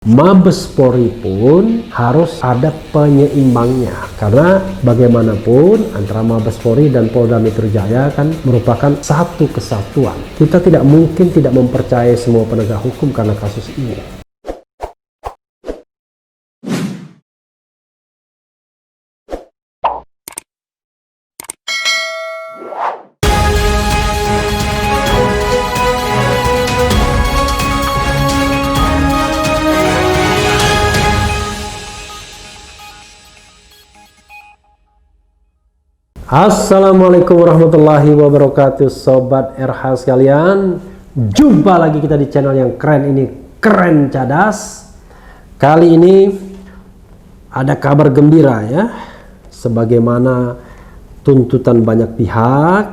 Mabes Polri pun harus ada penyeimbangnya, karena bagaimanapun antara Mabes Polri dan Polda Metro Jaya kan merupakan satu kesatuan. Kita tidak mungkin tidak mempercayai semua penegak hukum karena kasus ini. Assalamualaikum warahmatullahi wabarakatuh, Sobat RH sekalian. Jumpa lagi kita di channel yang keren ini, Keren Cadas. Kali ini ada kabar gembira ya, sebagaimana tuntutan banyak pihak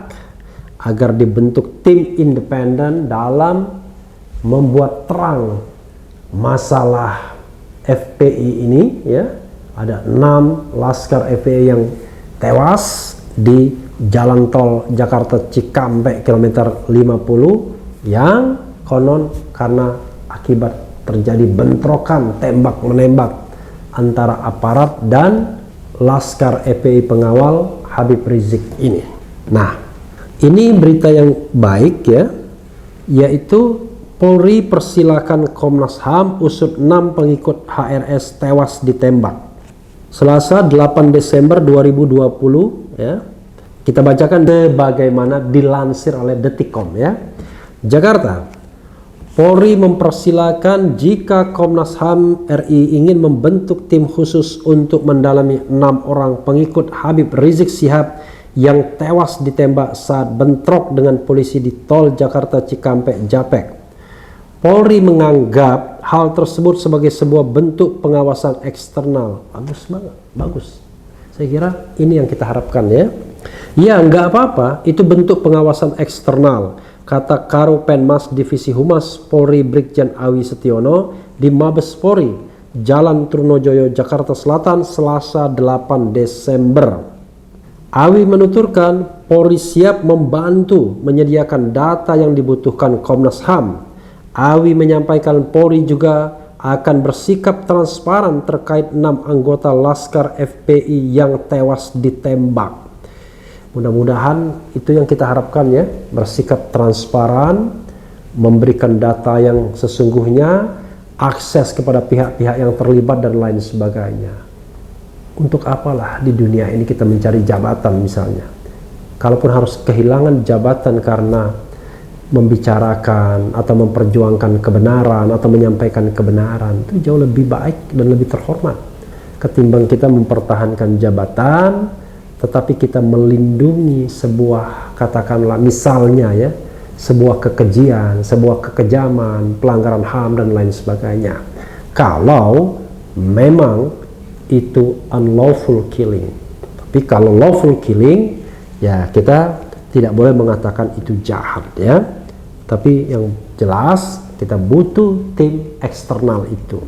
agar dibentuk tim independen dalam membuat terang masalah FPI ini ya. Ada 6 laskar FPI yang tewas di jalan tol Jakarta Cikampek kilometer 50 yang konon karena akibat terjadi bentrokan tembak-menembak antara aparat dan laskar FPI pengawal Habib Rizik ini. Nah, ini berita yang baik ya, yaitu Polri persilakan Komnas HAM usut 6 pengikut HRS tewas ditembak. Selasa 8 Desember 2020 ya. Kita bacakan bagaimana dilansir oleh Detikcom ya. Jakarta. Polri mempersilahkan jika Komnas HAM RI ingin membentuk tim khusus untuk mendalami 6 orang pengikut Habib Rizik Syihab yang tewas ditembak saat bentrok dengan polisi di tol Jakarta Cikampek Japek. Polri menganggap hal tersebut sebagai sebuah bentuk pengawasan eksternal. Bagus banget, bagus. Saya kira ini yang kita harapkan ya. Ya, nggak apa-apa, itu bentuk pengawasan eksternal, kata Karo Penmas Divisi Humas Polri Brigjen Awi Setiono di Mabes Polri, Jalan Trunojoyo, Jakarta Selatan, Selasa 8 Desember. Awi menuturkan Polri siap membantu menyediakan data yang dibutuhkan Komnas HAM. Awi menyampaikan Polri juga akan bersikap transparan terkait 6 anggota Laskar FPI yang tewas ditembak. Mudah-mudahan itu yang kita harapkan ya, bersikap transparan, memberikan data yang sesungguhnya, akses kepada pihak-pihak yang terlibat dan lain sebagainya. Untuk apalah di dunia ini kita mencari jabatan misalnya. Kalaupun harus kehilangan jabatan karena membicarakan atau memperjuangkan kebenaran atau menyampaikan kebenaran, itu jauh lebih baik dan lebih terhormat ketimbang kita mempertahankan jabatan tetapi kita melindungi sebuah, katakanlah misalnya ya, sebuah kekejian, sebuah kekejaman, pelanggaran HAM dan lain sebagainya. Kalau memang itu unlawful killing. Tapi kalau lawful killing ya kita tidak boleh mengatakan itu jahat ya. Tapi yang jelas kita butuh tim eksternal itu.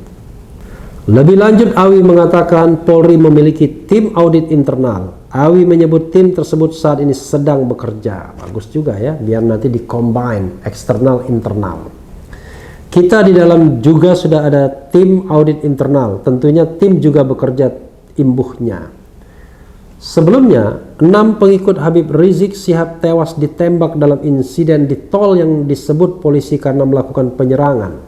Lebih lanjut, Awi mengatakan Polri memiliki tim audit internal. Awi menyebut tim tersebut saat ini sedang bekerja. Bagus juga ya, biar nanti di-combine eksternal internal. Kita di dalam juga sudah ada tim audit internal. Tentunya tim juga bekerja imbuhnya. Sebelumnya, 6 pengikut Habib Rizik Syihab tewas ditembak dalam insiden di tol yang disebut polisi karena melakukan penyerangan.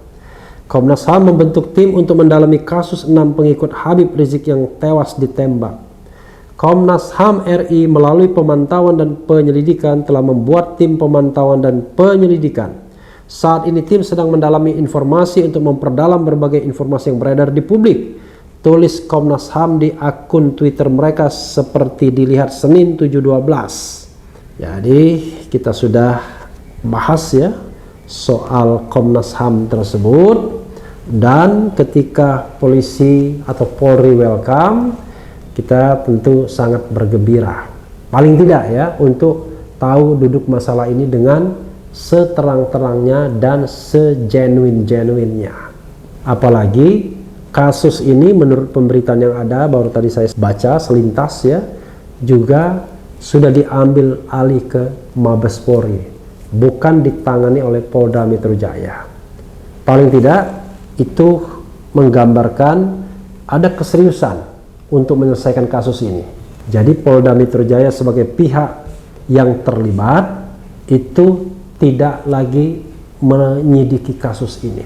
Komnas HAM membentuk tim untuk mendalami kasus 6 pengikut Habib Rizik yang tewas ditembak. Komnas HAM RI melalui pemantauan dan penyelidikan telah membuat tim pemantauan dan penyelidikan. Saat ini tim sedang mendalami informasi untuk memperdalam berbagai informasi yang beredar di publik. Tulis Komnas HAM di akun Twitter mereka seperti dilihat Senin 7/12. Jadi kita sudah bahas ya soal Komnas HAM tersebut, dan ketika polisi atau Polri welcome, kita tentu sangat bergembira. Paling tidak ya, untuk tahu duduk masalah ini dengan seterang-terangnya dan segenuin-genuinnya. Apalagi kasus ini menurut pemberitaan yang ada baru tadi saya baca selintas ya, juga sudah diambil alih ke Mabes Polri, bukan ditangani oleh Polda Metro Jaya. Paling tidak itu menggambarkan ada keseriusan untuk menyelesaikan kasus ini. Jadi Polda Metro Jaya sebagai pihak yang terlibat itu tidak lagi menyidiki kasus ini.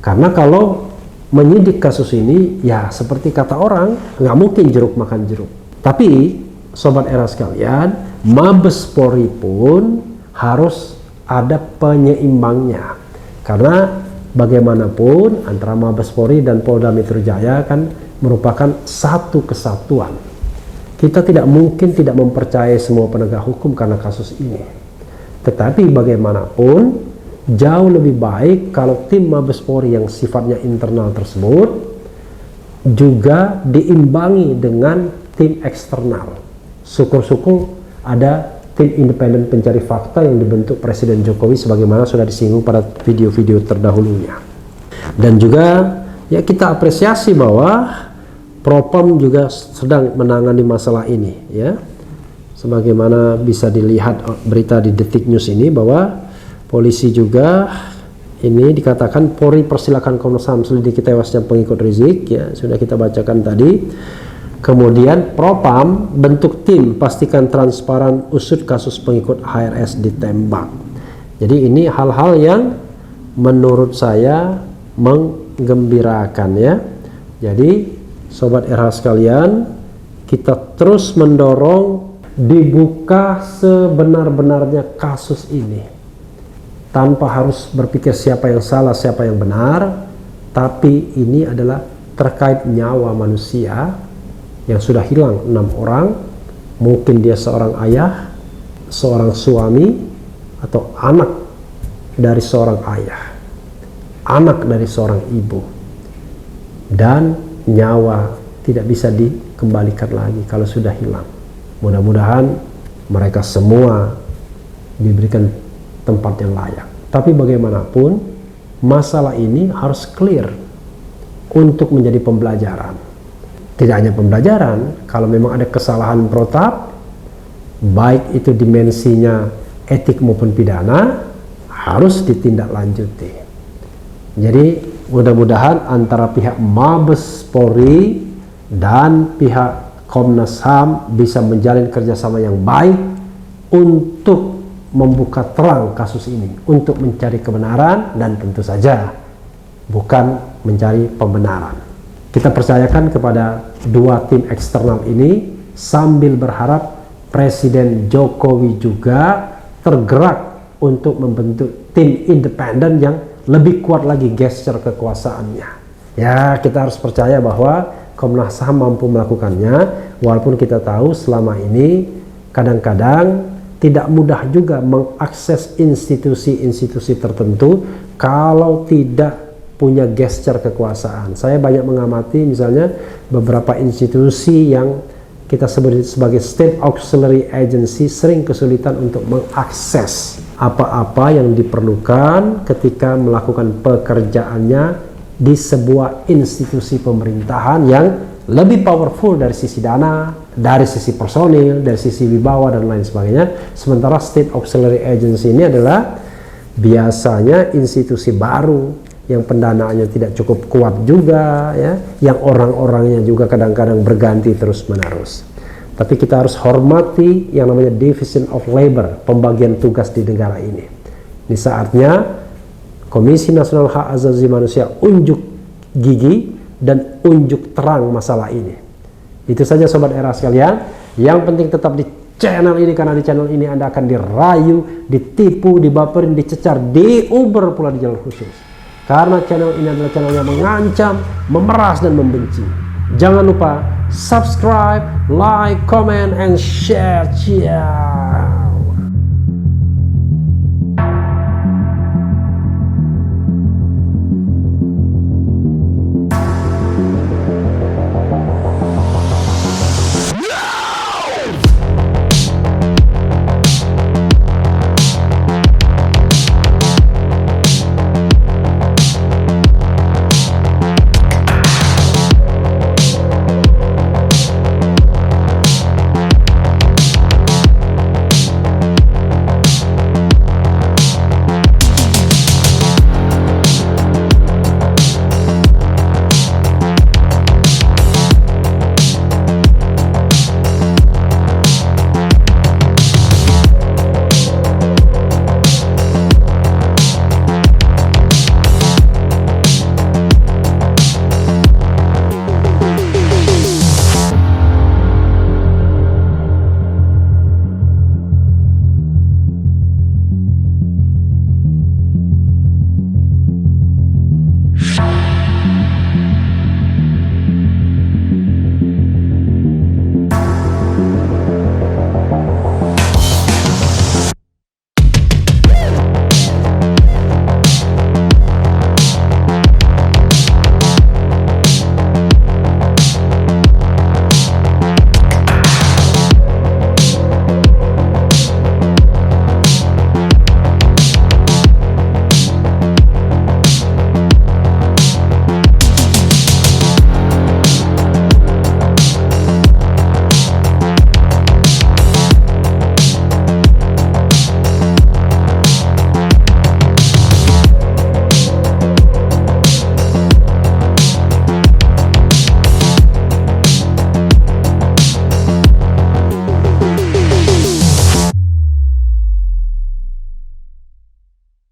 Karena kalau menyidik kasus ini, ya seperti kata orang, nggak mungkin jeruk makan jeruk. Tapi Sobat Era sekalian, Mabes Polri pun harus ada penyeimbangnya. Karena bagaimanapun antara Mabes Polri dan Polda Metro Jaya kan merupakan satu kesatuan. Kita tidak mungkin tidak mempercayai semua penegak hukum karena kasus ini. Tetapi bagaimanapun jauh lebih baik kalau tim Mabes Polri yang sifatnya internal tersebut juga diimbangi dengan tim eksternal. Syukur-syukur ada tim independen pencari fakta yang dibentuk Presiden Jokowi sebagaimana sudah disinggung pada video-video terdahulunya. Dan juga ya kita apresiasi bahwa Propam juga sedang menangani masalah ini ya. Sebagaimana bisa dilihat berita di Detik News ini bahwa polisi juga ini dikatakan Polri persilakan Komnas HAM selidiki tewasnya pengikut Rizik ya, sudah kita bacakan tadi. Kemudian Propam bentuk tim pastikan transparan usut kasus pengikut HRS ditembak. Jadi ini hal-hal yang menurut saya menggembirakan ya. Jadi Sobat RH sekalian, kita terus mendorong dibuka sebenar-benarnya kasus ini tanpa harus berpikir siapa yang salah siapa yang benar, tapi ini adalah terkait nyawa manusia yang sudah hilang 6 orang. Mungkin dia seorang ayah, seorang suami, atau anak dari seorang ayah, anak dari seorang ibu, dan nyawa tidak bisa dikembalikan lagi kalau sudah hilang. Mudah-mudahan mereka semua diberikan tempat yang layak. Tapi bagaimanapun masalah ini harus clear untuk menjadi pembelajaran. Tidak hanya pembelajaran, kalau memang ada kesalahan protap, baik itu dimensinya etik maupun pidana, harus ditindaklanjuti. Jadi mudah-mudahan antara pihak Mabes Polri dan pihak Komnas HAM bisa menjalin kerjasama yang baik untuk membuka terang kasus ini, untuk mencari kebenaran dan tentu saja bukan mencari pembenaran. Kita percayakan kepada dua tim eksternal ini sambil berharap Presiden Jokowi juga tergerak untuk membentuk tim independen yang lebih kuat lagi gesture kekuasaannya. Ya, kita harus percaya bahwa Komnas HAM mampu melakukannya, walaupun kita tahu selama ini kadang-kadang tidak mudah juga mengakses institusi-institusi tertentu kalau tidak punya gesture kekuasaan. Saya banyak mengamati misalnya beberapa institusi yang kita sebut sebagai State Auxiliary Agency sering kesulitan untuk mengakses apa-apa yang diperlukan ketika melakukan pekerjaannya di sebuah institusi pemerintahan yang lebih powerful dari sisi dana, dari sisi personil, dari sisi wibawa dan lain sebagainya. Sementara State Auxiliary Agency ini adalah biasanya institusi baru yang pendanaannya tidak cukup kuat juga ya, yang orang-orangnya juga kadang-kadang berganti terus-menerus. Tapi kita harus hormati yang namanya division of labor, pembagian tugas di negara ini. Ini saatnya Komisi Nasional Hak Asasi Manusia unjuk gigi dan unjuk terang masalah ini. Itu saja Sobat Era sekalian. Yang penting tetap di channel ini, karena di channel ini Anda akan dirayu, ditipu, dibaperin, dicecar, diuber pula di jalur khusus. Karena channel ini adalah channel yang mengancam, memeras, dan membenci. Jangan lupa subscribe, like, comment, and share.